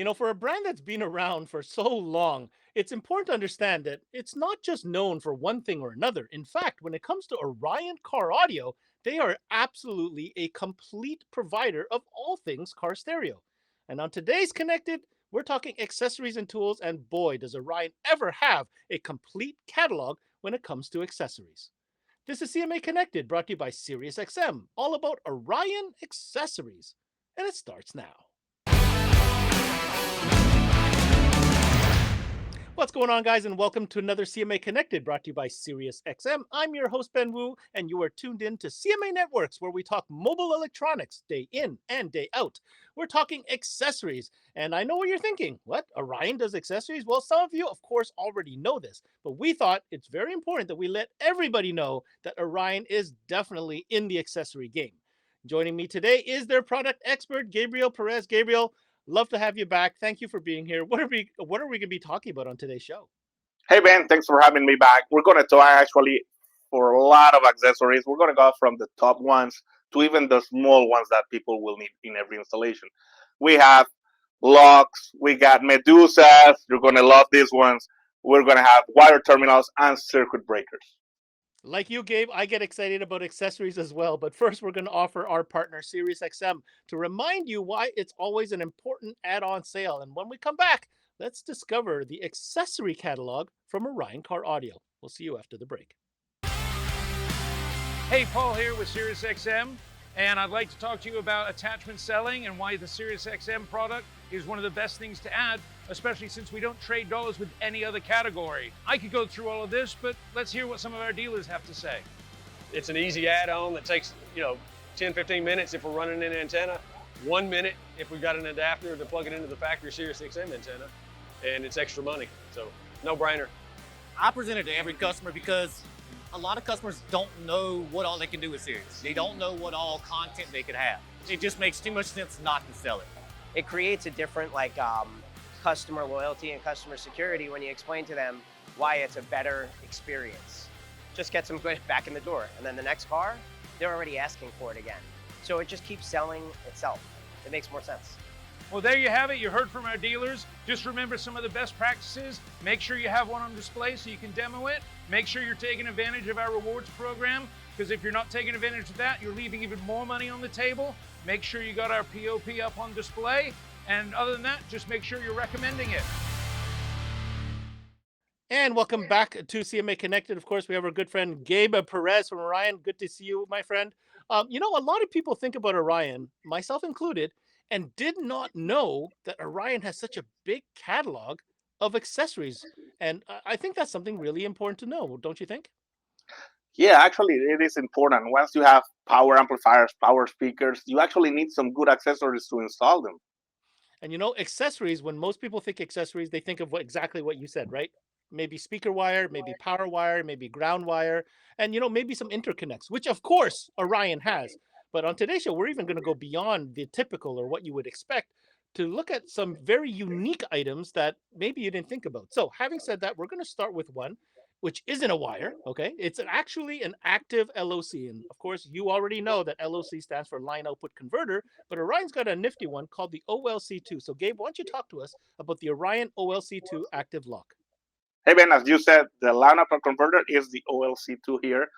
For a brand that's been around for so long, it's important to understand that it's not just known for one thing or another. In fact, when it comes to Orion Car Audio, they are absolutely a complete provider of all things car stereo. And on today's Connected, we're talking accessories and tools, and boy, does Orion ever have a complete catalog when it comes to accessories. This is CMA Connected, brought to you by SiriusXM, all about Orion accessories. And it starts now. What's going on, guys, and welcome to another CMA Connected, brought to you by SiriusXM. I'm your host, Ben Wu, and you are tuned in to CMA Networks, where we talk mobile electronics day in and day out. We're talking accessories, and I know what you're thinking. What? Orion does accessories? Well, some of you, of course, already know this, but we thought it's very important that we let everybody know that Orion is definitely in the accessory game. Joining me today is their product expert, Gabriel Perez. Gabriel, love to have you back. Thank you for being here. What are we going to be talking about on today's show? Hey Ben, thanks for having me back. We're going to talk actually for a lot of accessories. We're going to go from the top ones to even the small ones that people will need in every installation. We have locks, we got Medusas. You're going to love these ones. We're going to have wire terminals and circuit breakers. Like you, Gabe, I get excited about accessories as well. But first, we're going to offer our partner, SiriusXM, to remind you why it's always an important add-on sale. And when we come back, let's discover the accessory catalog from Orion Car Audio. We'll see you after the break. Hey, Paul here with SiriusXM, and I'd like to talk to you about attachment selling and why the SiriusXM product is one of the best things to add, especially since we don't trade dollars with any other category. I could go through all of this, but let's hear what some of our dealers have to say. It's an easy add-on that takes, 10, 15 minutes if we're running an antenna, 1 minute if we've got an adapter to plug it into the factory SiriusXM antenna, and it's extra money, so no brainer. I present it to every customer because a lot of customers don't know what all they can do with Sirius. They don't know what all content they could have. It just makes too much sense not to sell it. It creates a different customer loyalty and customer security when you explain to them why it's a better experience. Just gets them back in the door, and then the next car, they're already asking for it again. So it just keeps selling itself. It makes more sense. Well, there you have it. You heard from our dealers. Just remember some of the best practices. Make sure you have one on display so you can demo it. Make sure you're taking advantage of our rewards program, because if you're not taking advantage of that, you're leaving even more money on the table. Make sure you got our POP up on display. And other than that, just make sure you're recommending it. And welcome back to CMA Connected. Of course, we have our good friend Gabe Perez from Orion. Good to see you, my friend. A lot of people think about Orion, myself included, and did not know that Orion has such a big catalog of accessories. And I think that's something really important to know, don't you think? Yeah, actually, it is important. Once you have power amplifiers, power speakers, you actually need some good accessories to install them. And accessories, when most people think accessories, they think of exactly what you said, right? Maybe speaker wire, maybe power wire, maybe ground wire, and maybe some interconnects, which of course Orion has. But on today's show, we're even going to go beyond the typical or what you would expect to look at some very unique items that maybe you didn't think about. So having said that, we're going to start with one which isn't a wire, okay? It's actually an active LOC. And of course, you already know that LOC stands for line output converter, but Orion's got a nifty one called the OLC2. So Gabe, why don't you talk to us about the Orion OLC2 active lock? Hey Ben, as you said, the line output converter is the OLC2 here.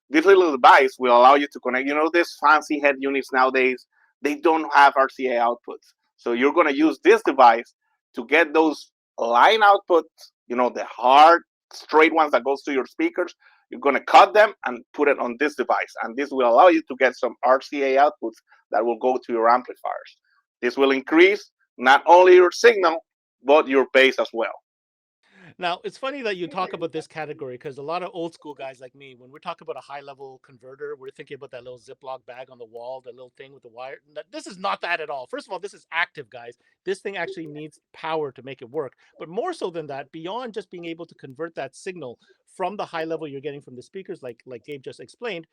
This little device will allow you to connect. These fancy head units nowadays, they don't have RCA outputs. So you're going to use this device to get those line outputs, the hard, straight ones that goes to your speakers. You're going to cut them and put it on this device. And this will allow you to get some RCA outputs that will go to your amplifiers. This will increase not only your signal, but your bass as well. Now, it's funny that you talk about this category because a lot of old school guys like me, when we're talking about a high level converter, we're thinking about that little Ziploc bag on the wall, the little thing with the wire. This is not that at all. First of all, this is active, guys. This thing actually needs power to make it work. But more so than that, beyond just being able to convert that signal from the high level you're getting from the speakers, like Gabe just explained,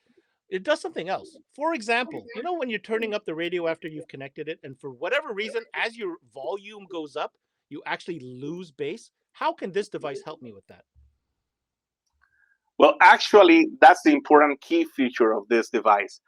it does something else. For example, when you're turning up the radio after you've connected it, and for whatever reason, as your volume goes up, you actually lose bass. How can this device help me with that? Well, actually, that's the important key feature of this device.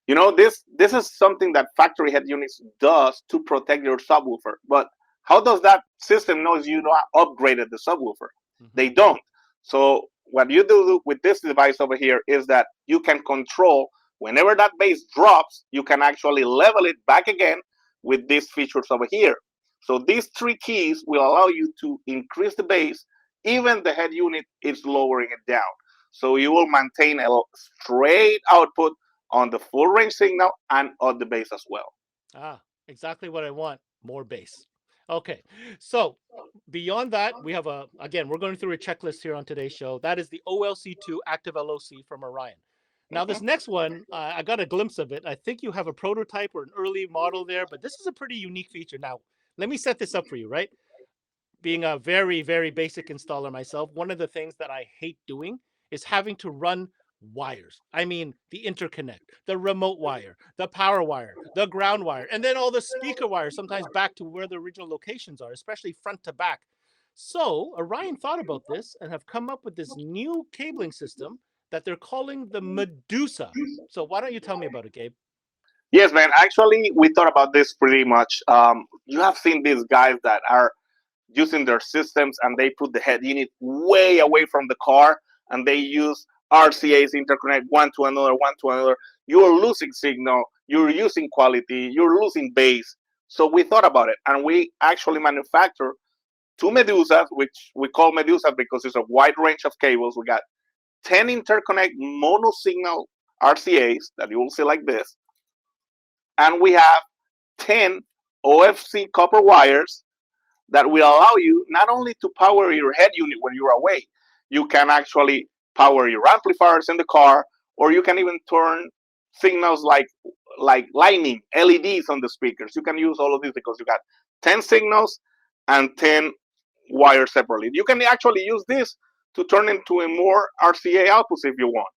This is something that factory head units does to protect your subwoofer. But How does that system know you not upgraded the subwoofer? Mhm. They don't. So what you do with this device over here is that you can control whenever that bass drops, you can actually level it back again with these features over here. So these three keys will allow you to increase the bass, even the head unit is lowering it down. So you will maintain a straight output on the full range signal and on the bass as well. Ah, exactly what I want. More bass. Okay. So beyond that, we have again, we're going through a checklist here on today's show. That is the OLC2 active LOC from Orion. Now, this Mhm. next one, I got a glimpse of it. I think you have a prototype or an early model there, but this is a pretty unique feature. Now, let me set this up for you, right? Being a very, very basic installer myself, one of the things that I hate doing is having to run wires. I mean, the interconnect, the remote wire, the power wire, the ground wire, and then all the speaker wires, sometimes back to where the original locations are, especially front to back. So Orion thought about this and have come up with this new cabling system that they're calling the Medusa. So why don't you tell me about it, Gabe? Yes, man. Actually, we thought about this pretty much. You have seen these guys that are using their systems and they put the head unit way away from the car and they use RCAs interconnect one to another, one to another. You're losing signal, you're using quality, you're losing bass. So we thought about it and we actually manufacture two Medusas, which we call Medusas because it's a wide range of cables. We got 10 interconnect mono signal RCAs that you will see like this. And we have 10 OFC copper wires that will allow you not only to power your head unit when you're away, you can actually power your amplifiers in the car, or you can even turn signals like lightning LEDs on the speakers. You can use all of these because you got 10 signals and 10 wires separately. You can actually use this to turn into a more RCA outputs if you want.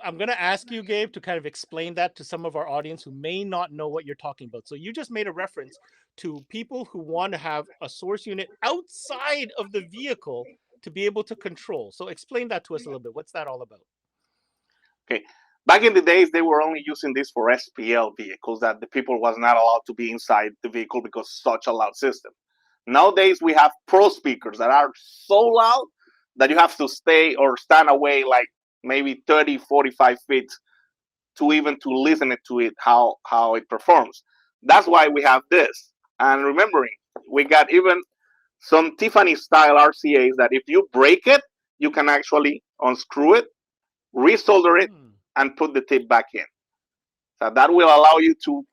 I'm going to ask you, Gabe, to kind of explain that to some of our audience who may not know what you're talking about. So you just made a reference to people who want to have a source unit outside of the vehicle to be able to control. So explain that to us a little bit. What's that all about? Okay. Back in the days, they were only using this for SPL vehicles that the people was not allowed to be inside the vehicle because such a loud system. Nowadays, we have pro speakers that are so loud that you have to stay or stand away like maybe 30, 45 feet to even to listen to it, how it performs. That's why we have this. And remembering, we got even some Tiffany style RCAs that if you break it, you can actually unscrew it, resolder it, Mm, and put the tip back in. So that will allow you to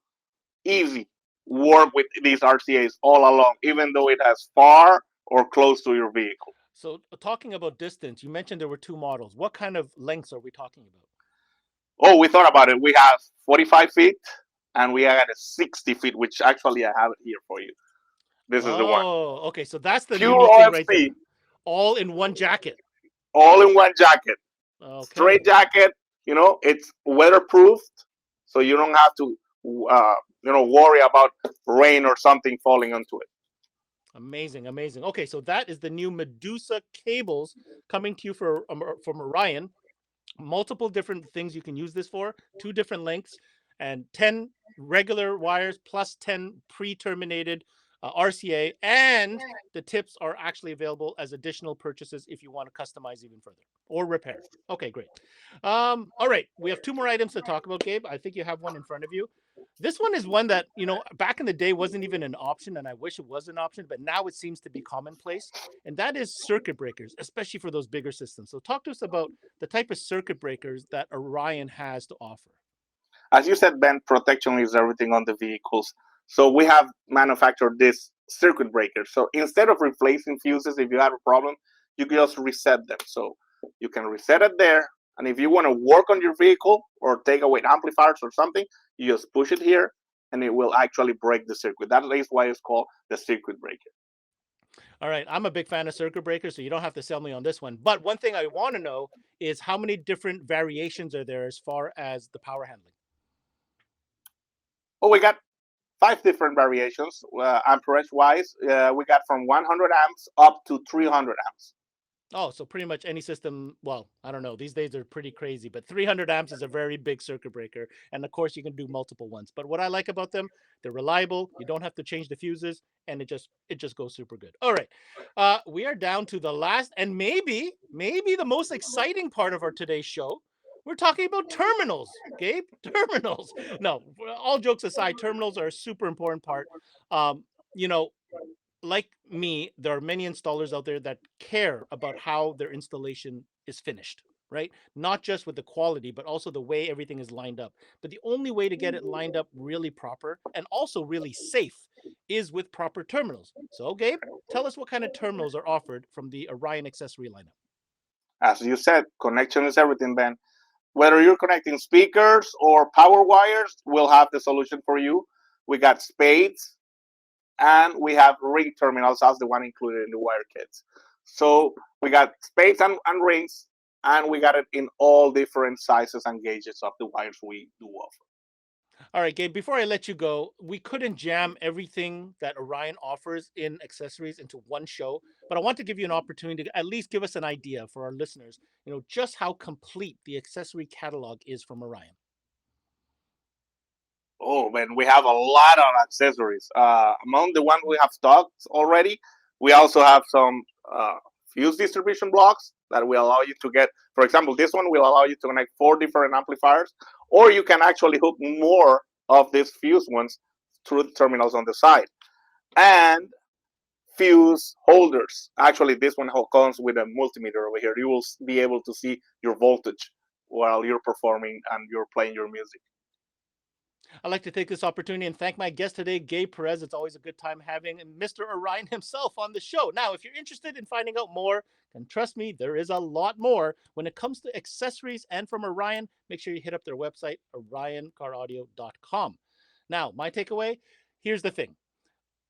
easy work with these RCAs all along, even though it has far or close to your vehicle. So talking about distance, you mentioned there were two models. What kind of lengths are we talking about? Oh, we thought about it. We have 45 feet and we had a 60 feet, which actually I have it here for you. This is the one. Oh, okay. So that's the Pure unique thing right there. OFC, All in one jacket. all in one jacket. Okay. Straight jacket, it's weatherproofed, so you don't have to, worry about rain or something falling onto it. Amazing, amazing. Okay, so that is the new Medusa cables coming to you from Orion. Multiple different things you can use this for, two different lengths, and 10 regular wires plus 10 pre-terminated RCA, and the tips are actually available as additional purchases if you want to customize even further or repair. Okay, great. All right, we have two more items to talk about, Gabe. I think you have one in front of you. This one is one that, back in the day wasn't even an option, and I wish it was an option, but now it seems to be commonplace, and that is circuit breakers, especially for those bigger systems. So talk to us about the type of circuit breakers that Orion has to offer. As you said, Ben, protection is everything on the vehicles. So we have manufactured this circuit breaker. So instead of replacing fuses, if you have a problem, you can just reset them. So you can reset it there. And if you want to work on your vehicle or take away amplifiers or something, you just push it here and it will actually break the circuit. That is why it's called the circuit breaker. All right, I'm a big fan of circuit breakers, so you don't have to sell me on this one. But one thing I want to know is how many different variations are there as far as the power handling? Well, we got 5 different variations, amperage wise. We got from 100 amps up to 300 amps. Oh, so pretty much any system. Well, I don't know. These days they're pretty crazy, but 300 amps is a very big circuit breaker. And of course, you can do multiple ones. But what I like about them, they're reliable. You don't have to change the fuses, and it just goes super good. All right, we are down to the last and maybe the most exciting part of our today's show. We're talking about terminals, Gabe. Terminals. No, all jokes aside, terminals are a super important part. Um, you know, like me, there are many installers out there that care about how their installation is finished, right? Not just with the quality, but also the way everything is lined up. But the only way to get it lined up really proper and also really safe is with proper terminals. So, Gabe, tell us what kind of terminals are offered from the Orion accessory lineup. As you said, connection is everything, Ben. Whether you're connecting speakers or power wires, we'll have the solution for you. We got spades, and we have ring terminals as the one included in the wire kits. So we got spades and rings, and we got it in all different sizes and gauges of the wires we do offer. All right, Gabe, before I let you go, we couldn't jam everything that Orion offers in accessories into one show, but I want to give you an opportunity to at least give us an idea for our listeners, just how complete the accessory catalog is from Orion. Oh man, we have a lot of accessories. Among the ones we have stocked already, we also have some fuse distribution blocks that will allow you to get. For example, this one will allow you to connect 4 different amplifiers, or you can actually hook more of these fuse ones through the terminals on the side. And fuse holders. Actually, this one comes with a multimeter over here. You will be able to see your voltage while you're performing and you're playing your music. I'd like to take this opportunity and thank my guest today, Gabe Perez. It's always a good time having Mr. Orion himself on the show. Now, if you're interested in finding out more, and trust me, there is a lot more when it comes to accessories and from Orion. Make sure you hit up their website, orioncaraudio.com. Now, my takeaway, here's the thing.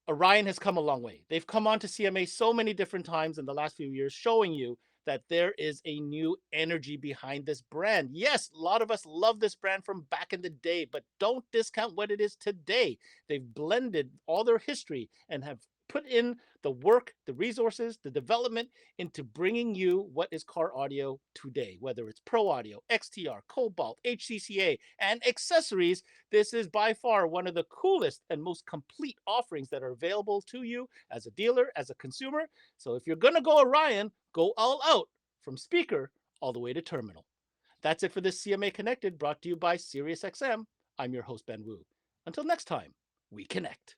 Orion has come a long way. They've come on to CMA so many different times in the last few years, showing you that there is a new energy behind this brand. Yes, a lot of us love this brand from back in the day, but don't discount what it is today. They've blended all their history and have put in the work, the resources, the development into bringing you what is car audio today, whether it's Pro Audio, XTR, Cobalt, HCCA, and accessories. This is by far one of the coolest and most complete offerings that are available to you as a dealer, as a consumer. So if you're going to go Orion, go all out from speaker all the way to terminal. That's it for this CMA Connected, brought to you by SiriusXM. I'm your host, Ben Wu. Until next time, we connect.